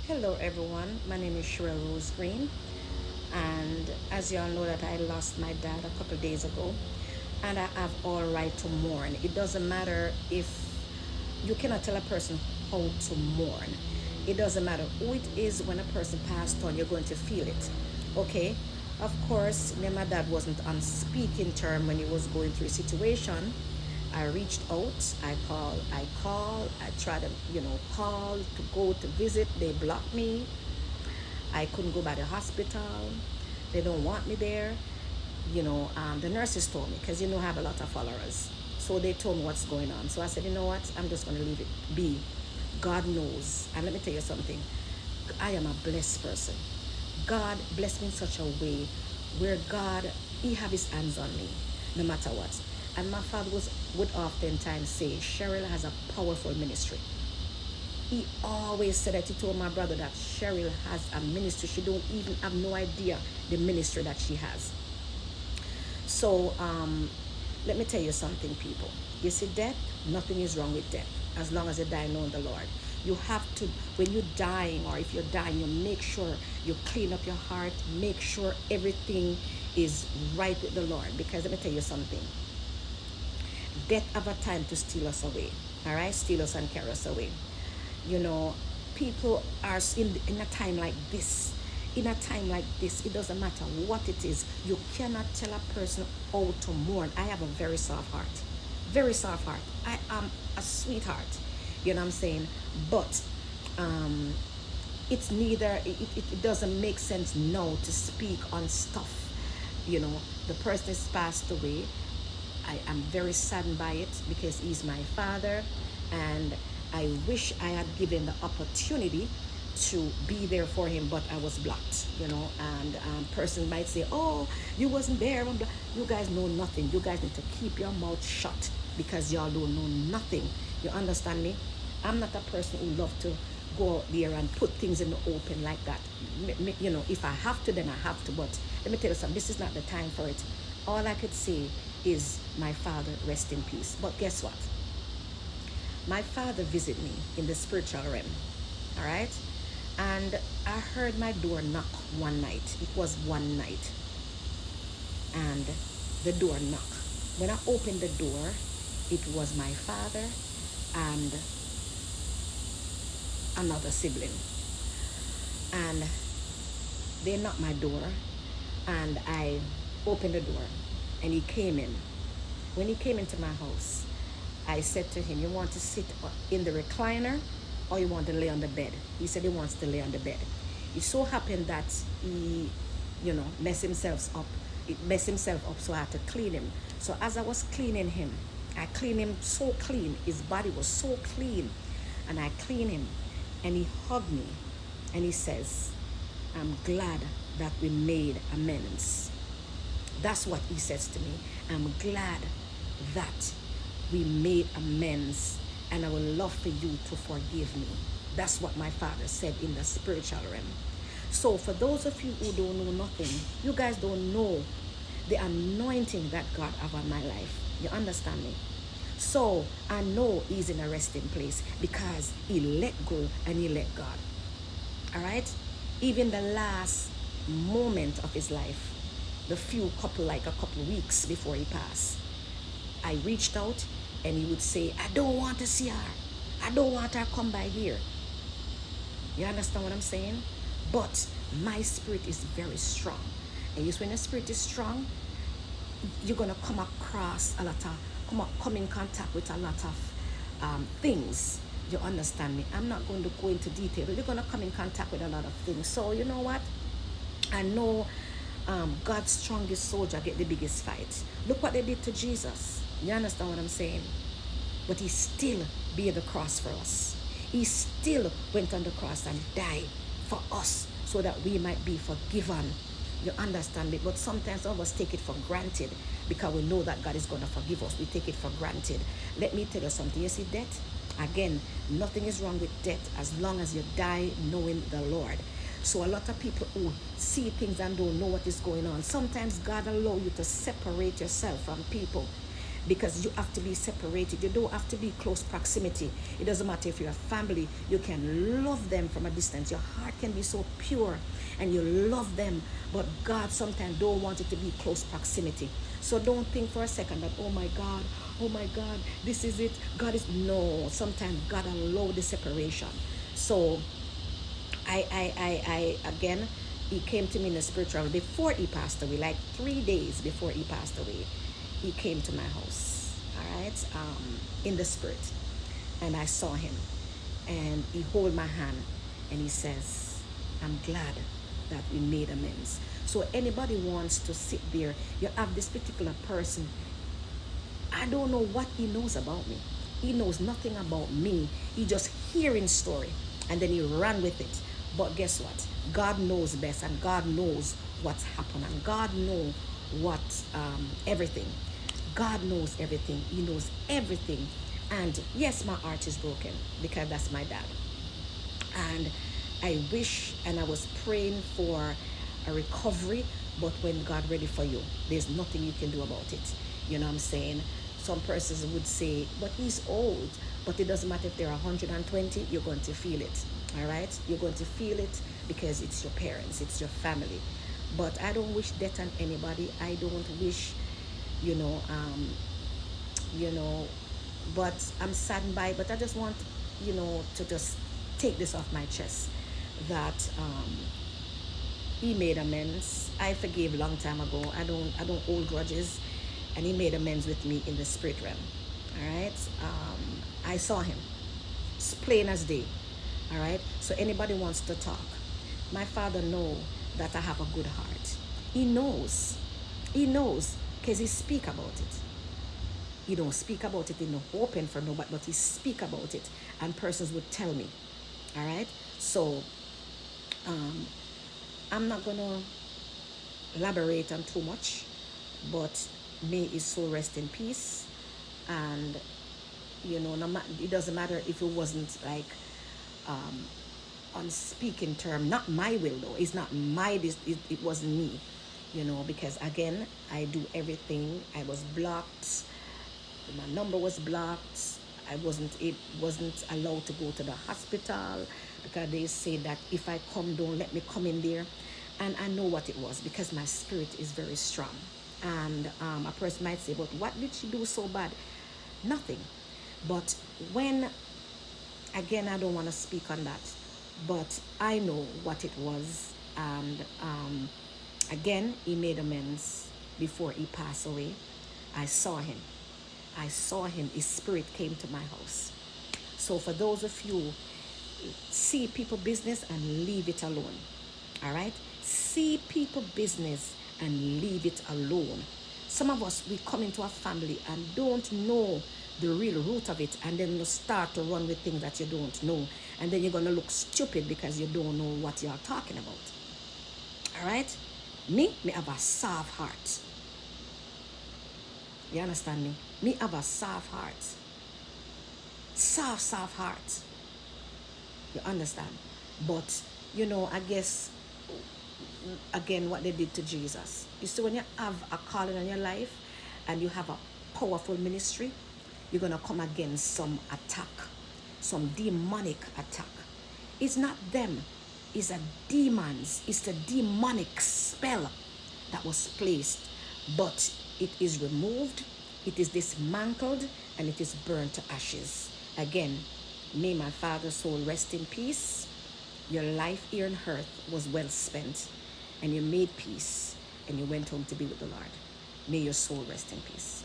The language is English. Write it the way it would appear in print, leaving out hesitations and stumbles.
Hello everyone, my name is Cheryl Rose Green, and as you all know that I lost my dad a couple days ago, and I have all right to mourn. It doesn't matter if you cannot tell a person how to mourn. It doesn't matter who it is. When a person passed on, you're going to feel it. Okay? Of course, me and my dad wasn't on speaking term when he was going through a situation. I reached out, I tried to, call to go to visit. They blocked me. I couldn't go by the hospital. They don't want me there. The nurses told me, because I have a lot of followers. So they told me what's going on. So I said, you know what? I'm just going to leave it be. God knows. And let me tell you something. I am a blessed person. God blessed me in such a way where He have His hands on me, no matter what. And my father would oftentimes say, Cheryl has a powerful ministry. He always said that. He told my brother that Cheryl has a ministry. She don't even have no idea the ministry that she has. So let me tell you something, people. You see, death, nothing is wrong with death as long as you die knowing the Lord. You have to, when you're dying, or if you're dying, you make sure you clean up your heart, make sure everything is right with the Lord. Because let me tell you something. Death have a time to steal us away. All right? Steal us and carry us away. You know, people are in a time like this. In a time like this, it doesn't matter what it is. You cannot tell a person how to mourn. I have a very soft heart. Very soft heart. I am a sweetheart. You know what I'm saying? But it's neither, it doesn't make sense now to speak on stuff. The person is passed away. I am very saddened by it because he's my father, and I wish I had given the opportunity to be there for him, but I was blocked, and person might say, oh, you wasn't there. You guys know nothing. You guys need to keep your mouth shut because y'all don't know nothing. You understand me? I'm not a person who love to go out there and put things in the open like that. If I have to, then I have to. But let me tell you something, this is not the time for it. All I could say is my father, rest in peace. But guess what? My father visited me in the spiritual realm. All right? And I heard my door knock one night. It was one night. And the door knocked. When I opened the door, it was my father and another sibling. And they knocked my door, and I opened the door, and he came in. When he came into my house, I said to him, you want to sit in the recliner or you want to lay on the bed? He said he wants to lay on the bed. It so happened that he, messed himself up. It messed himself up, so I had to clean him. So as I was cleaning him, I cleaned him so clean. His body was so clean. And I cleaned him, and he hugged me, and he says, I'm glad that we made amends. That's what he says to me. I'm glad that we made amends, and I would love for you to forgive me. That's what my father said in the spiritual realm. So for those of you who don't know nothing, you guys don't know the anointing that God have on my life. You understand me? So I know he's in a resting place because he let go and he let God. All right? Even the last moment of his life, the a couple weeks before he passed, I reached out, and he would say, I don't want to see her. I don't want her to come by here. You understand what I'm saying? But my spirit is very strong. And when the spirit is strong, you're going to come across come in contact with a lot of things. You understand me? I'm not going to go into detail, but you're going to come in contact with a lot of things. So you know what? I know God's strongest soldier get the biggest fight. Look what they did to Jesus. You understand what I'm saying? But he still bear the cross for us. He still went on the cross and died for us so that we might be forgiven. You understand me? But sometimes all of us take it for granted because we know that God is going to forgive us. We take it for granted. Let me tell you something. You see, death, again, nothing is wrong with death as long as you die knowing the Lord. So a lot of people who see things and don't know what is going on, sometimes God allows you to separate yourself from people because you have to be separated. You don't have to be close proximity. It doesn't matter if you're a family. You can love them from a distance. Your heart can be so pure and you love them, but God sometimes don't want it to be close proximity. So don't think for a second that, oh my God, this is it. God is, no, sometimes God allow the separation. So I again, he came to me in the spiritual before he passed away, like 3 days before he passed away. He came to my house, all right, in the spirit, and I saw him, and he hold my hand, and he says, "I'm glad that we made amends." So anybody wants to sit there, you have this particular person. I don't know what he knows about me. He knows nothing about me. He just hearing story and then he ran with it. But guess what? God knows best and God knows what's happened and God knows what everything. God knows everything. He knows everything. And yes, my heart is broken because that's my dad. And I wish and I was praying for a recovery, but when God ready for you, there's nothing you can do about it. You know what I'm saying? Some persons would say, but he's old. But it doesn't matter if they're 120, you're going to feel it. All right? You're going to feel it because it's your parents, it's your family. But I don't wish death on anybody. I don't wish, you know, you know, but I'm saddened by it. But I just want, to just take this off my chest that he made amends. I forgave a long time ago. I don't hold grudges, and he made amends with me in the spirit realm. All right. I saw him. It's plain as day. All right. So anybody wants to talk, my father know that I have a good heart. He knows. He knows because he speak about it. He don't speak about it in the open for nobody, but he speak about it, and persons would tell me. All right. So um, I'm not gonna elaborate on too much, but may his soul rest in peace. And no, it doesn't matter if it wasn't like um, on speaking term, not my will though. It's not my this. It wasn't me, because again, I do everything. I was blocked. My number was blocked. It wasn't allowed to go to the hospital because they say that if I come, don't let me come in there. And I know what it was because my spirit is very strong. And a person might say, but what did she do so bad? Nothing. But when, again, I don't want to speak on that, but I know what it was. And again, he made amends before he passed away. I saw him. His spirit came to my house. So for those of you, see people business and leave it alone. All right? See people business and leave it alone. Some of us, we come into a family and don't know the real root of it, and then you start to run with things that you don't know, and then you're going to look stupid because you don't know what you're talking about. All right? Me have a soft heart. You understand me? Me have a soft heart. Soft heart. You understand? But, I guess, again, what they did to Jesus. You see, when you have a calling on your life and you have a powerful ministry, you're going to come against some attack, some demonic attack. It's not them. It's a demons. It's the demonic spell that was placed. But it is removed, it is dismantled, and it is burned to ashes. Again, may my father's soul rest in peace. Your life here on earth was well spent, and you made peace, and you went home to be with the Lord. May your soul rest in peace.